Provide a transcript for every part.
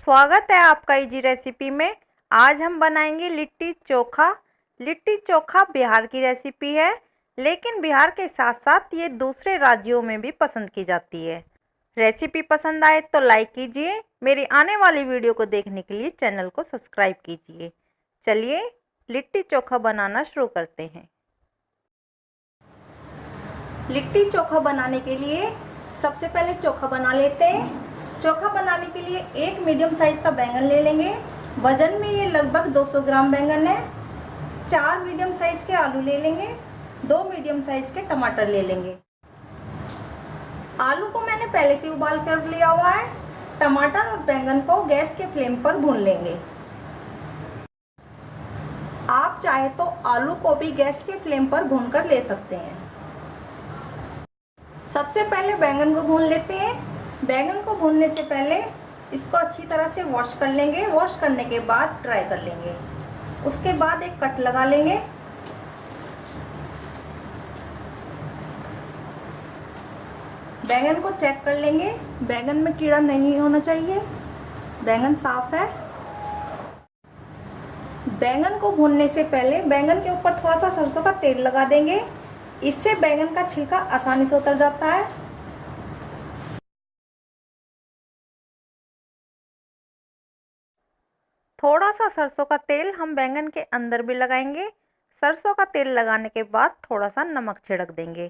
स्वागत है आपका इजी रेसिपी में। आज हम बनाएंगे लिट्टी चोखा। लिट्टी चोखा बिहार की रेसिपी है, लेकिन बिहार के साथ साथ ये दूसरे राज्यों में भी पसंद की जाती है। रेसिपी पसंद आए तो लाइक कीजिए। मेरी आने वाली वीडियो को देखने के लिए चैनल को सब्सक्राइब कीजिए। चलिए लिट्टी चोखा बनाना शुरू करते हैं। लिट्टी चोखा बनाने के लिए सबसे पहले चोखा बना लेते हैं। चोखा बनाने के लिए एक मीडियम साइज का बैंगन ले लेंगे। वजन में ये लगभग 200 ग्राम बैंगन है। 4 मीडियम साइज के आलू ले लेंगे। 2 मीडियम साइज के टमाटर ले लेंगे। आलू को मैंने पहले से उबाल कर लिया हुआ है। टमाटर और बैंगन को गैस के फ्लेम पर भून लेंगे। आप चाहे तो आलू को भी गैस के फ्लेम पर भून कर ले सकते हैं। सबसे पहले बैंगन को भून लेते हैं। बैंगन को भूनने से पहले इसको अच्छी तरह से वॉश कर लेंगे। वॉश करने के बाद ड्राई कर लेंगे। उसके बाद एक कट लगा लेंगे। बैंगन को चेक कर लेंगे। बैंगन में कीड़ा नहीं होना चाहिए। बैंगन साफ है। बैंगन को भूनने से पहले बैंगन के ऊपर थोड़ा सा सरसों का तेल लगा देंगे। इससे बैंगन का छिलका आसानी से उतर जाता है। थोड़ा सा सरसों का तेल हम बैंगन के अंदर भी लगाएंगे। सरसों का तेल लगाने के बाद थोड़ा सा नमक छिड़क देंगे।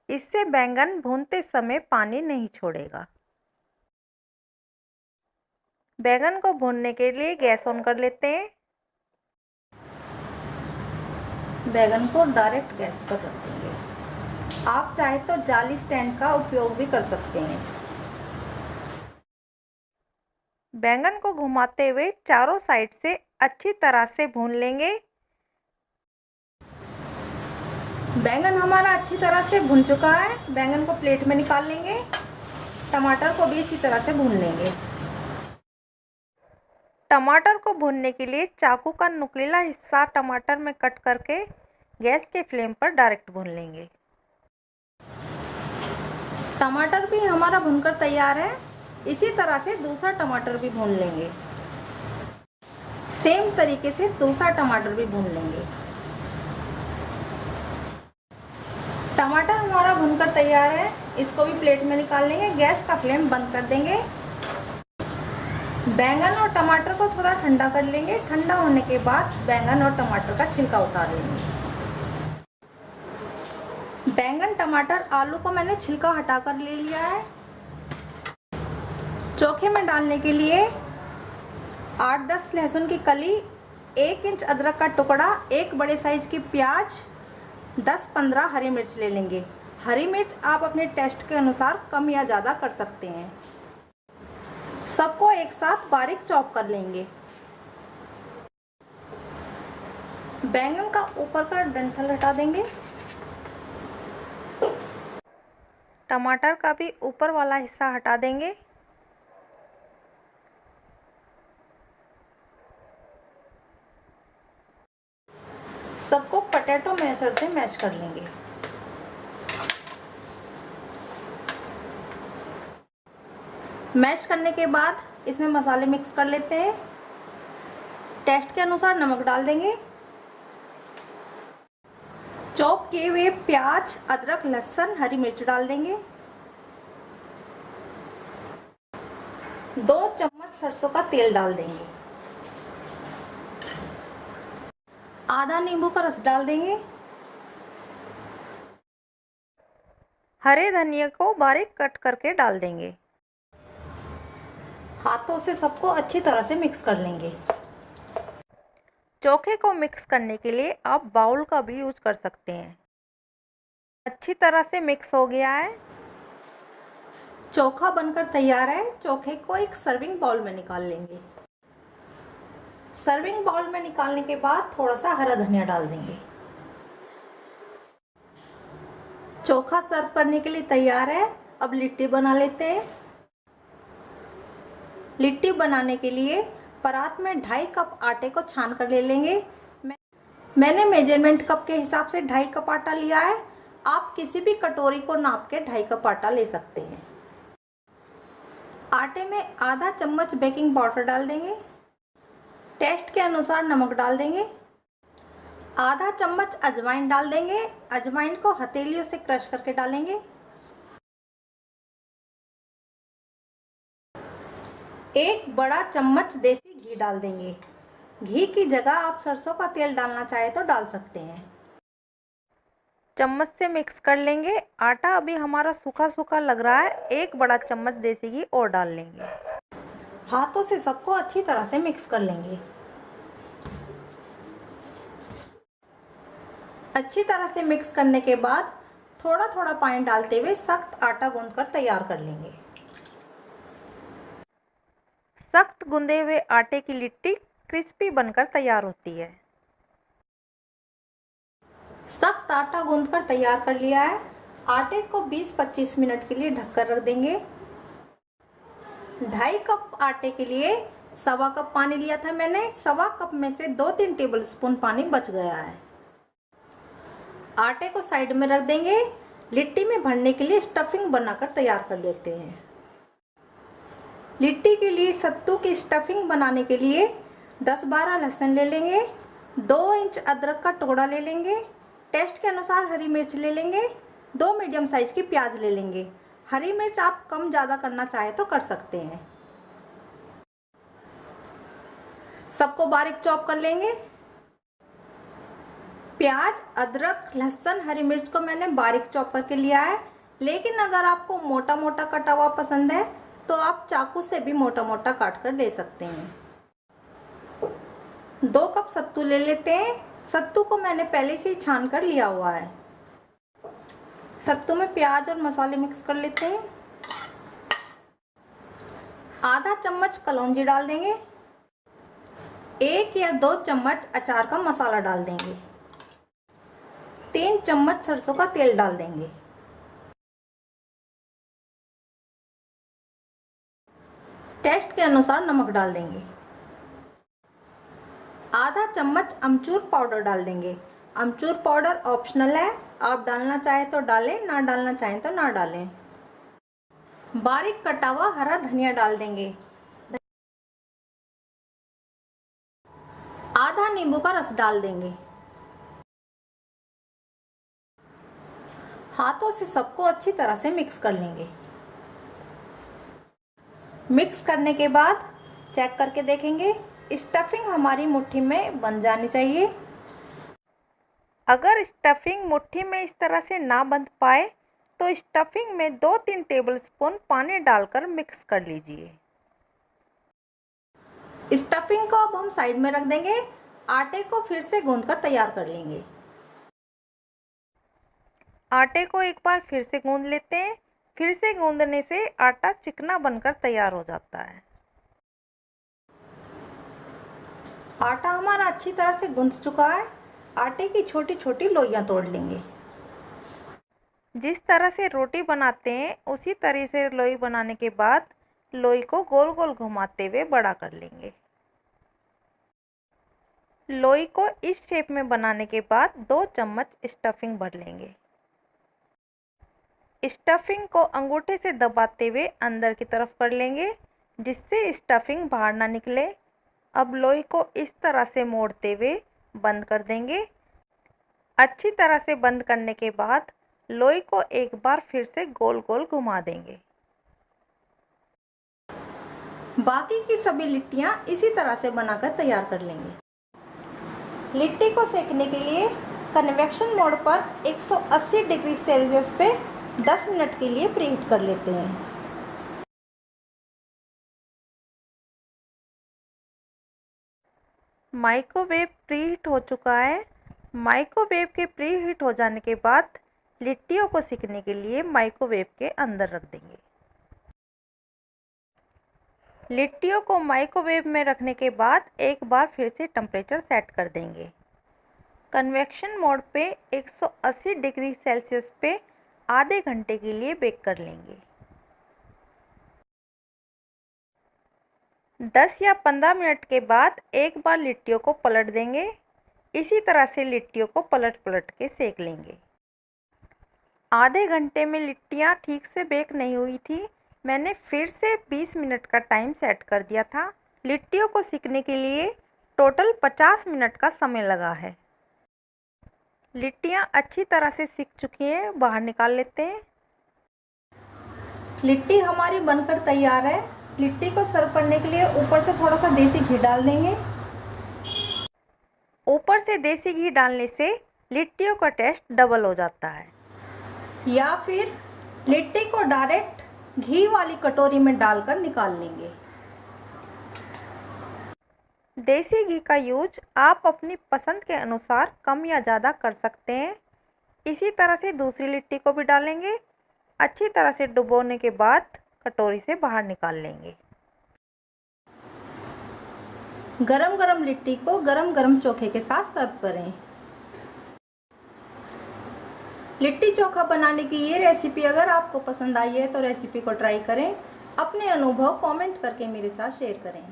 इससे बैंगन भूनते समय पानी नहीं छोड़ेगा। बैंगन को भूनने के लिए गैस ऑन कर लेते हैं। बैंगन को डायरेक्ट गैस पर रख देंगे। आप चाहे तो जाली स्टैंड का उपयोग भी कर सकते हैं। बैंगन को घुमाते हुए चारों साइड से अच्छी तरह से भून लेंगे। बैंगन हमारा अच्छी तरह से भुन चुका है। बैंगन को प्लेट में निकाल लेंगे। टमाटर को भी इसी तरह से भून लेंगे। टमाटर को भूनने के लिए चाकू का नुकीला हिस्सा टमाटर में कट करके गैस के फ्लेम पर डायरेक्ट भून लेंगे। टमाटर भी हमारा भुनकर तैयार है। इसी तरह से दूसरा टमाटर भी भून लेंगे। सेम तरीके से दूसरा टमाटर भी भून लेंगे। टमाटर हमारा भुनकर तैयार है। इसको भी प्लेट में निकाल लेंगे। गैस का फ्लेम बंद कर देंगे। बैंगन और टमाटर को थोड़ा ठंडा कर लेंगे। ठंडा होने के बाद बैंगन और टमाटर का छिलका उतार लेंगे। बैंगन, टमाटर, आलू को मैंने छिलका हटाकर ले लिया है। चोखे में डालने के लिए 8-10 लहसुन की कली, 1 इंच अदरक का टुकड़ा, 1 बड़े साइज की प्याज, 10-15 हरी मिर्च ले लेंगे। हरी मिर्च आप अपने टेस्ट के अनुसार कम या ज़्यादा कर सकते हैं। सबको एक साथ बारीक चॉप कर लेंगे। बैंगन का ऊपर का डंठल हटा देंगे। टमाटर का भी ऊपर वाला हिस्सा हटा देंगे। सबको पोटैटो मैशर से मैश कर लेंगे। मैश करने के बाद इसमें मसाले मिक्स कर लेते हैं। टेस्ट के अनुसार नमक डाल देंगे। चॉप किए हुए प्याज, अदरक, लहसुन, हरी मिर्च डाल देंगे। 2 चम्मच सरसों का तेल डाल देंगे। आधा नींबू का रस डाल देंगे। हरे धनिया को बारीक कट करके डाल देंगे। हाथों से सबको अच्छी तरह से मिक्स कर लेंगे। चोखे को मिक्स करने के लिए आप बाउल का भी यूज कर सकते हैं। अच्छी तरह से मिक्स हो गया है। चोखा बनकर तैयार है। चोखे को एक सर्विंग बाउल में निकाल लेंगे। सर्विंग बाउल में निकालने के बाद थोड़ा सा हरा धनिया डाल देंगे। चोखा सर्व करने के लिए तैयार है। अब लिट्टी बना लेते हैं। लिट्टी बनाने के लिए परात में 2.5 कप आटे को छान कर ले लेंगे। मैंने मेजरमेंट कप के हिसाब से 2.5 कप आटा लिया है। आप किसी भी कटोरी को नाप के 2.5 कप आटा ले सकते हैं। आटे में आधा चम्मच बेकिंग पाउडर डाल देंगे। टेस्ट के अनुसार नमक डाल देंगे। आधा चम्मच अजवाइन डाल देंगे। अजवाइन को हथेलियों से क्रश करके डालेंगे। एक बड़ा चम्मच देसी घी डाल देंगे। घी की जगह आप सरसों का तेल डालना चाहे तो डाल सकते हैं। चम्मच से मिक्स कर लेंगे। आटा अभी हमारा सूखा सूखा लग रहा है, एक बड़ा चम्मच देसी घी और डाल लेंगे। हाथों से सबको अच्छी तरह से मिक्स कर लेंगे। अच्छी तरह से मिक्स करने के बाद थोड़ा थोड़ा पानी डालते हुए सख्त आटा गूंथकर तैयार कर लेंगे। सख्त गूंदे हुए आटे की लिट्टी क्रिस्पी बनकर तैयार होती है। सख्त आटा गूंथकर तैयार कर लिया है। आटे को 20-25 मिनट के लिए ढककर रख देंगे। 2.5 कप आटे के लिए 1.25 कप पानी लिया था मैंने। 1.25 कप में से 2-3 टेबलस्पून पानी बच गया है। आटे को साइड में रख देंगे। लिट्टी में भरने के लिए स्टफिंग बनाकर तैयार कर लेते हैं। लिट्टी के लिए सत्तू की स्टफिंग बनाने के लिए 10-12 लहसुन ले लेंगे। 2 इंच अदरक का टुकड़ा ले लेंगे। टेस्ट के अनुसार हरी मिर्च ले लेंगे। 2 मीडियम साइज की प्याज ले लेंगे। हरी मिर्च आप कम ज़्यादा करना चाहे तो कर सकते हैं। सबको बारीक चॉप कर लेंगे। प्याज, अदरक, लहसुन, हरी मिर्च को मैंने बारीक चॉप करके लिया है, लेकिन अगर आपको मोटा मोटा कटा हुआ पसंद है तो आप चाकू से भी मोटा मोटा काट कर ले सकते हैं। 2 कप सत्तू ले लेते हैं। सत्तू को मैंने पहले से ही छान कर लिया हुआ है। सत्तू में प्याज और मसाले मिक्स कर लेते हैं। आधा चम्मच कलौंजी डाल देंगे। 1 या 2 चम्मच अचार का मसाला डाल देंगे। 3 चम्मच सरसों का तेल डाल देंगे। टेस्ट के अनुसार नमक डाल देंगे। आधा चम्मच अमचूर पाउडर डाल देंगे। अमचूर पाउडर ऑप्शनल है, आप डालना चाहें तो डालें, ना डालना चाहें तो ना डालें। बारीक कटा हुआ हरा धनिया डाल देंगे। आधा नींबू का रस डाल देंगे। हाथों से सबको अच्छी तरह से मिक्स कर लेंगे। मिक्स करने के बाद चेक करके देखेंगे, स्टफिंग हमारी मुट्ठी में बन जानी चाहिए। अगर स्टफिंग मुट्ठी में इस तरह से ना बंध पाए तो स्टफिंग में 2-3 टेबलस्पून पानी डालकर मिक्स कर लीजिए। स्टफिंग को अब हम साइड में रख देंगे। आटे को फिर से गूंथकर तैयार कर लेंगे। आटे को एक बार फिर से गूंथ लेते हैं। फिर से गूंथने से आटा चिकना बनकर तैयार हो जाता है। आटा हमारा अच्छी तरह से गूंथ चुका है। आटे की छोटी छोटी लोइयां तोड़ लेंगे। जिस तरह से रोटी बनाते हैं उसी तरह से लोई बनाने के बाद लोई को गोल गोल घुमाते हुए बड़ा कर लेंगे। लोई को इस शेप में बनाने के बाद 2 चम्मच स्टफिंग भर लेंगे। स्टफिंग को अंगूठे से दबाते हुए अंदर की तरफ कर लेंगे, जिससे स्टफिंग बाहर ना निकले। अब लोई को इस तरह से मोड़ते हुए बंद कर देंगे। अच्छी तरह से बंद करने के बाद लोई को एक बार फिर से गोल गोल घुमा देंगे। बाकी की सभी लिट्टियां इसी तरह से बनाकर तैयार कर लेंगे। लिट्टी को सेकने के लिए कन्वेक्शन मोड पर 180 डिग्री सेल्सियस पे 10 मिनट के लिए प्रीहीट कर लेते हैं। माइक्रोवेव प्रीहीट हो चुका है। माइक्रोवेव के प्रीहीट हो जाने के बाद लिट्टियों को सेकने के लिए माइक्रोवेव के अंदर रख देंगे। लिट्टियों को माइक्रोवेव में रखने के बाद एक बार फिर से टेम्परेचर सेट कर देंगे। कन्वेक्शन मोड पे 180 डिग्री सेल्सियस पे आधे घंटे के लिए बेक कर लेंगे। 10 या 15 मिनट के बाद एक बार लिट्टियों को पलट देंगे। इसी तरह से लिट्टियों को पलट पलट के सेक लेंगे। आधे घंटे में लिट्टियाँ ठीक से बेक नहीं हुई थी। मैंने फिर से 20 मिनट का टाइम सेट कर दिया था। लिट्टियों को सीखने के लिए टोटल 50 मिनट का समय लगा है। लिट्टियाँ अच्छी तरह से सीख चुकी हैं, बाहर निकाल लेते हैं। लिट्टी हमारी बनकर तैयार है। लिट्टी को सर्व करने के लिए ऊपर से थोड़ा सा देसी घी डाल देंगे। ऊपर से देसी घी डालने से लिट्टियों का टेस्ट डबल हो जाता है। या फिर लिट्टी को डायरेक्ट घी वाली कटोरी में डालकर निकाल लेंगे। देसी घी का यूज आप अपनी पसंद के अनुसार कम या ज़्यादा कर सकते हैं। इसी तरह से दूसरी लिट्टी को भी डालेंगे। अच्छी तरह से डुबोने के बाद कटोरी से बाहर निकाल लेंगे। गरम गरम लिट्टी को गरम गरम चोखे के साथ सर्व करें। लिट्टी चोखा बनाने की ये रेसिपी अगर आपको पसंद आई है तो रेसिपी को ट्राई करें। अपने अनुभव कमेंट करके मेरे साथ शेयर करें।